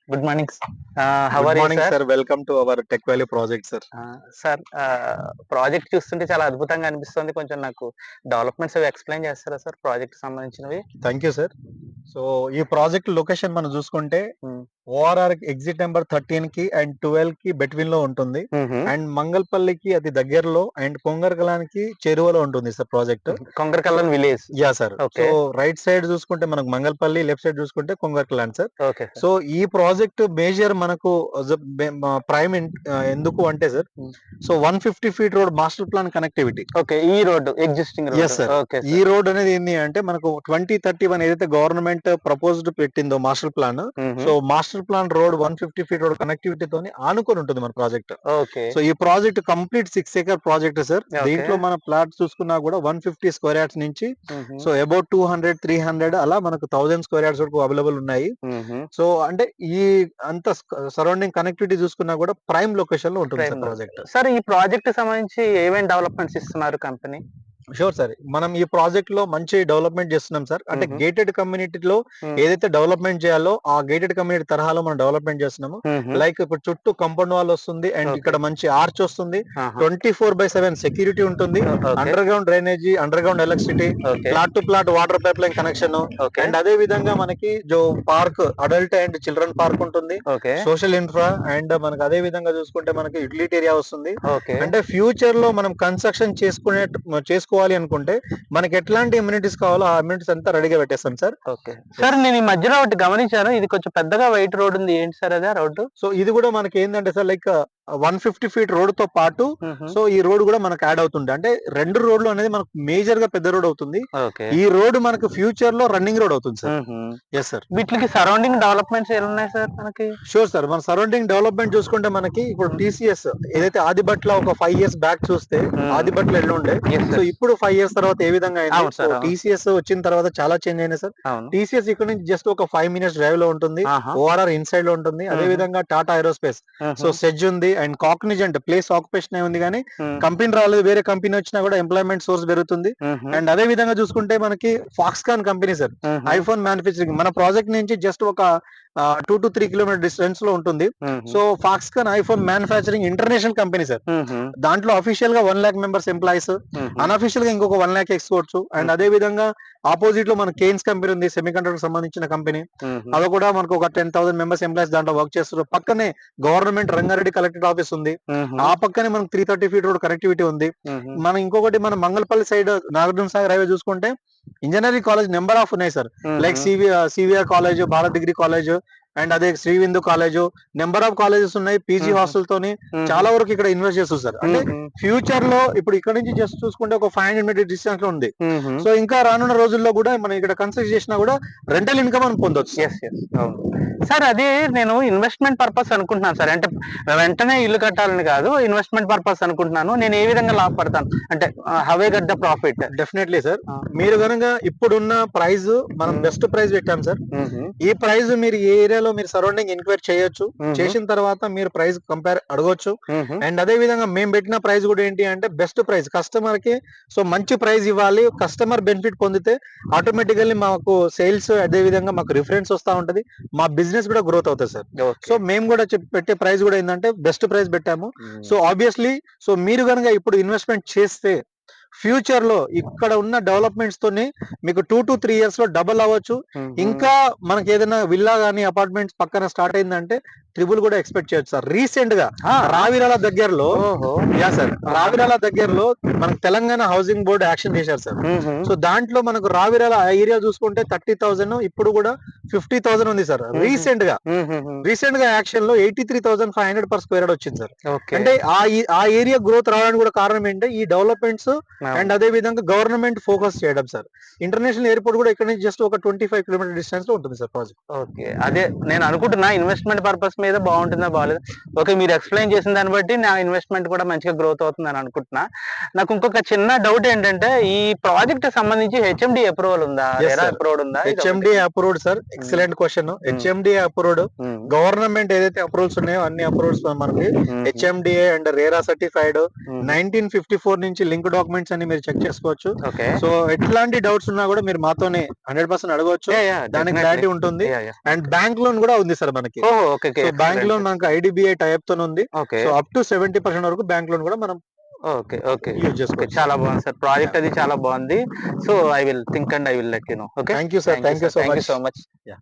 Good morning. How Good are you, morning, sir? sir. Welcome to our Tech Valley project, sir. Sir project చూస్తుంటే చాలా అద్భుతంగా అనిపిస్తుంది. కొంచెం నాకు డెవలప్‌మెంట్స్ అవి ఎక్స్‌ప్లెయిన్ చేస్తారా సార్ ప్రాజెక్ట్‌కి సంబంధించినవి? Thank you, sir. సో, ఈ ప్రాజెక్ట్ లొకేషన్ మనం చూసుకుంటే హ్మ్. ఓఆర్ఆర్ ఎగ్జిట్ నెంబర్ 13కి అండ్ 12కి బిట్వీన్‌లో ఉంటుంది. హుహు. అండ్ మంగళపల్లికి అతి దగ్గరలో అండ్ కొంగరకలానికి చేరువలో ఉంటుంది sir project. So Kongarakalan village. Yeah! Sir. So, okay. Right side చూసుకుంటే మనకు మంగళపల్లి, లెఫ్ట్ సైడ్ చూసుకుంటే Kongarakalan sir. Okay sir. So, ఈ ప్రాజెక్ట్ మేజర్ మనకు ప్రైమ్ ఎందుకు అంటే sir, hmm. So 150 feet road master plan connectivity. Okay. ఈ road existing road. Yes sir. Okay ఈ sir. Road అనేది ఏంది అంటే మనకు 2031 ఏదైతే గవర్నమెంట్ ప్రపోజ్డ్ పెట్టిందో మాస్టర్ ప్లాన్. హుహు. So master plan road 150 feet road కనెక్టివిటీతోని ఆనుకొని ఉంటుంది మన ప్రాజెక్ట్. ఓకే. సో ఈ project complete 6 acre project sir. Okay. దీంట్లో మన ప్లాట్ చూసుకున్నా కూడా 150 స్క్వేర్ యార్డ్స్ నుంచి హుహు. సో అబౌట్ 200, 300 అలా మనకు 1000 స్క్వేర్ యార్డ్స్ వరకు అవైలబుల్ ఉన్నాయి. హుహు. సో అంటే ఈ అంత సరౌండింగ్ కనెక్టివిటీ చూసుకున్నా కూడా ప్రైమ్ లొకేషన్ లో ఉంటుంది సార్ ప్రైమ్ ప్రాజెక్ట్. సార్ ఈ ప్రాజెక్ట్‌కి సంబంధించి ఏమేం డెవలప్‌మెంట్స్ ఇస్తున్నారు కంపెనీ? Sure sir. మనం ఈ ప్రాజెక్ట్ లో మంచి డెవలప్‌మెంట్ చేస్తున్నాం సార్. అంటే హుహు. గేటెడ్ కమ్యూనిటీలో హ్మ్. ఏదైతే డెవలప్‌మెంట్ చేయాలో ఆ గేటెడ్ కమ్యూనిటీ తరహాలో మనం డెవలప్‌మెంట్ చేస్తున్నాము. హుహు. లైక్ ఇప్పుడు చుట్టూ కాంపౌండ్ వాల్ వస్తుంది అండ్ ఓకే. ఇక్కడ మంచి ఆర్చ్ వస్తుంది. ఆహా! 24/7 సెక్యూరిటీ ఉంటుంది. Okay. Under ground drainage, under ground electricity, okay. Plot to plot water pipe line connection okay. And అదే విధంగా మనకి park adult and children park ఉంటుంది. ఓకే. సోషల్ ఇన్ఫ్రా అండ్ మనకు అదే విధంగా చూసుకుంటే మనకి యుటిలిటీ ఏరియా వస్తుంది. ఓకే. అంటే ఫ్యూచర్ లో మనం కన్స్ట్రక్షన్ చేసుకోవాలి అనుకుంటే మనకి ఎట్లాంటి అమ్యూనిటీస్ కావాలో ఆ అమ్యూనిటీస్ అంతా రెడీగా పెట్టేస్తాం సార్. ఓకే. సార్ నేను ఈ మధ్యలో ఒకటి గమనించాను. ఇది కొంచెం పెద్దగా వైట్ రోడ్ ఉంది. ఏంటి సార్ అది ఆ రోడ్డు? సో ఇది కూడా మనకి ఏంటంటే సార్ లైక్ 150 ఫీట్ రోడ్ తో పాటు హుహు. సో ఈ రోడ్ కూడా మనకు యాడ్ అవుతుంది. అంటే 2 రోడ్లు అనేది మనకు మేజర్ గా పెద్ద రోడ్ అవుతుంది. ఓకే. ఈ రోడ్ మనకు ఫ్యూచర్ లో రన్నింగ్ రోడ్ అవుతుంది సార్. హుహు. Yes sir. వీటికి సరౌండింగ్ డెవలప్‌మెంట్స్ ఎన్నున్నాయి సార్ మనకి? Sure sir. మన సరౌండింగ్ డెవలప్మెంట్ చూసుకుంటే మనకి ఇప్పుడు టీసీఎస్ ఏదైతే ఆదిబట్ల ఒక 5 ఇయర్స్ బ్యాక్ చూస్తే ఆదిబట్ల ఎల్లుండే. Yes so sir. ఇప్పుడు 5 ఇయర్స్ తర్వాత ఏ విధంగా అయింది. అవును సో సార్. అవును. టీసీఎస్ వచ్చిన తర్వాత చాలా చేంజ్ అయినాయి సార్. అవును. టీసీఎస్ ఇక్కడ నుంచి జస్ట్ ఒక 5 మినిట్స్ డ్రైవ్ లో ఉంటుంది. ఆహా! ఓఆర్ఆర్ ఇన్సైడ్ లో ఉంటుంది. అదే హుహు. విధంగా టాటా ఏరోస్పేస్, సో హుహు. సెజ్ ఉంది అండ్ కాగ్నిజెంట్ ప్లేస్ ఆక్యుపేషన్ ఉంది కానీ హ్మ్. కంపెనీ రాలేదు. వేరే కంపెనీ వచ్చినా కూడా ఎంప్లాయ్మెంట్ సోర్స్ పెరుగుతుంది. హుహు. అండ్ అదే విధంగా చూసుకుంటే మనకి ఫాక్స్కాన్ కంపెనీ సార్, హుహు. ఐఫోన్ మ్యానుఫ్యాక్చరింగ్ మన ప్రాజెక్ట్ నుంచి జస్ట్ ఒక 2 to 3 కిలోమీటర్ డిస్టెన్స్ లో ఉంటుంది. హుహు. So Foxconn iPhone manufacturing international company sir. హుహు. దాంట్లో అఫీషియల్ గా 1 లాక్ మెంబర్స్ ఎంప్లాయీస్, హుహు. అన్అఫీషియల్ గా ఇంకొక 1 లాక్ ఎక్స్పోర్ట్స్ అండ్ హుహు. అదే విధంగా ఆపోజిట్ లో మన కేన్స్ కంపెనీ ఉంది, సెమీకండక్టర్ సంబంధించిన కంపెనీ. హుహు. అది కూడా మనకు ఒక 10,000 మెంబర్స్ ఎంప్లాయీస్ దాంట్లో వర్క్ చేస్తారు. పక్కనే గవర్నమెంట్ రంగారెడ్డి కలెక్టరేట్ ఆఫీస్ ఉంది. హుహు. ఆ పక్కనే మనకు 330 ఫీట్ రోడ్ కనెక్టివిటీ ఉంది. హుహు. మనం ఇంకొకటి మన మంగళపల్లి సైడ్ నాగార్జున సాగర్ హైవే చూసుకుంటే ఇంజనీరింగ్ కాలేజ్ నెంబర్ ఆఫ్ ఉన్నాయి సార్. లైక్ హుహు. CVR college, Bharat degree college and అదే శ్రీవిందు కాలేజ్, నెంబర్ ఆఫ్ కాలేజెస్ ఉన్నాయి. పీజీ హుహు. హాస్టల్ తోని హుహు. చాలా వరకు ఇక్కడ ఇన్వెస్ట్ చేస్తారు సార్. అంటే హుహు. ఫ్యూచర్ లో ఇప్పుడు ఇక్కడ నుంచి జస్ట్ చూసుకుంటే ఒక 500 మీటర్ డిస్టెన్స్ లో ఉంది. హుహు. సో ఇంకా రానున్న రోజుల్లో కూడా మనం ఇక్కడ కన్స్ట్రక్ట్ చేసినా కూడా రెంటల్ ఇన్కమ్ అని పొందొచ్చు సార్. యెస్. యెస్. అవును. సార్ అదే నేను ఇన్వెస్ట్‌మెంట్ పర్పస్ అనుకుంటున్నాను సార్. అంటే వెంటనే ఇల్లు కట్టాలని కాదు. ఇన్వెస్ట్‌మెంట్ పర్పస్ అనుకుంటున్నాను. నేను ఏ విధంగా లాభపడతాను? అంటే how I get the profit? Definitely sir. ఆ! మీరు గనుక ఇప్పుడున్న ప్రైస్ మనం హ్మ్. బెస్ట్ ప్రైస్ పెట్టాం సార్. హుహు. ఈ ప్రైస్ మీరు ఏ ఏరియాలో మీరు సరౌండింగ్ ఎంక్వైరీ చేయొచ్చు. హుహు. చేసిన తర్వాత మీరు ప్రైస్ కంపేర్ అడగొచ్చు. హుహు. అండ్ అదే విధంగా మేము పెట్టిన ప్రైస్ కూడా ఏంటి అంటే బెస్ట్ ప్రైస్ కస్టమర్ కి. సో మంచి ప్రైస్ ఇవ్వాలి. కస్టమర్ బెనిఫిట్ పొందితే ఆటోమేటికల్లీ మాకు సేల్స్ అదే విధంగా మాకు రిఫరెన్స్ వస్తా ఉంటది. మా బిజినెస్ కూడా గ్రోత్ అవుతుంది సార్. So okay. మేము కూడా పెట్టే ప్రైస్ కూడా ఏంటంటే బెస్ట్ ప్రైస్ పెట్టాము. హ్మ్. సో ఆబ్వియస్లీ సో మీరు కనుక ఇప్పుడు ఇన్వెస్ట్మెంట్ చేస్తే ఫ్యూచర్ లో ఇక్కడ ఉన్న డెవలప్మెంట్స్ తోని మీకు 2 to 3 ఇయర్స్ లో డబుల్ అవ్వచ్చు. హుహు. ఇంకా మనకి ఏదైనా విల్లా గానీ అపార్ట్మెంట్స్ పక్కన స్టార్ట్ అయిందంటే ట్రిపుల్ కూడా ఎక్స్పెక్ట్ చేయొచ్చు సార్. రీసెంట్ గా ఆ! రావిరాల దగ్గరలో ఓహో! యా సార్, ఆహా! రావిరాల దగ్గరలో మనకు తెలంగాణ హౌసింగ్ బోర్డ్ యాక్షన్ చేశారు సార్. హుహు. సో దాంట్లో మనకు రావిరాల ఆ ఏరియా చూసుకుంటే 30,000 ఇప్పుడు కూడా 50,000 ఉంది సార్. హుహు. హుహుహు. రీసెంట్ గా యాక్షన్ లో 83,500 పర్ స్క్వేర్ యార్డ్ వచ్చింది సార్. ఓకే. అంటే ఆ ఏరియా గ్రోత్ రావడానికి కూడా కారణం ఏంటంటే ఈ డెవలప్మెంట్స్ అవును. అండ్ అదే విధంగా గవర్నమెంట్ ఫోకస్ చేయడం సార్. ఇంటర్నేషనల్ ఎయిర్పోర్ట్ కూడా ఇక్కడ నుంచి జస్ట్ ఒక 25 కిలోమీటర్ డిస్టెన్స్ లో ఉంటుంది సార్ ప్రాజెక్ట్. ఓకే. అదే నేను అనుకుంటున్నా ఇన్వెస్ట్‌మెంట్ పర్పస్ మీద బావుంటుందా? బాలేదా? ఓకే. మీరు ఎక్స్‌ప్లెయిన్ చేసిన దాన్ని బట్టి నా ఇన్వెస్ట్‌మెంట్ కూడా మంచిగా గ్రోత్ అవుతుందని అనుకుంటున్నా. నాకు ఇంకొక చిన్న డౌట్ ఏంటంటే ఈ ప్రాజెక్ట్‌కి సంబంధించి హెచ్ఎండీ అప్రూవల్ ఉందా? Yes RERA sir. అప్రూవ్డ్ ఉందా? ఇదొకటి. HMD approved sir. Hmm. Excellent question. Hmm. HMD approved. Hmm. Government ఏదైతే అప్రూవల్స్ ఉన్నాయో అన్ని అప్రూవల్స్ మనకి హుహు. HMDA and RERA certified. హుహు. 1954 నుంచి లింక్ డాక్యుమెంట్స్ రిపోర్ట్స్ అన్ని మీరు చెక్ చేసుకోవచ్చు. ఓకే. సో ఎట్లాంటి డౌట్స్ ఉన్నా కూడా మీరు మాతోనే 100% అడగవచ్చు. దానికి క్లారిటీ ఉంటుంది. అండ్ బ్యాంక్ లోన్ కూడా ఉంది సార్ మనకి. ఓహో! ఓకే. సో బ్యాంక్ లోన్ మనకు ఐడిబిఐ టైప్ తో ఉంది. ఓకే. సో అప్ టు 70% వరకు బ్యాంక్ లోన్ కూడా మనం ఓకే. ఓకే. యూజ్ చేసుకోవచ్చు. చాలా బాగుంది సార్. ప్రాజెక్ట్ అది చాలా బాగుంది. So I will think and I will let you know. Okay. Thank you sir. Thank you so thank you much. So much. Yeah.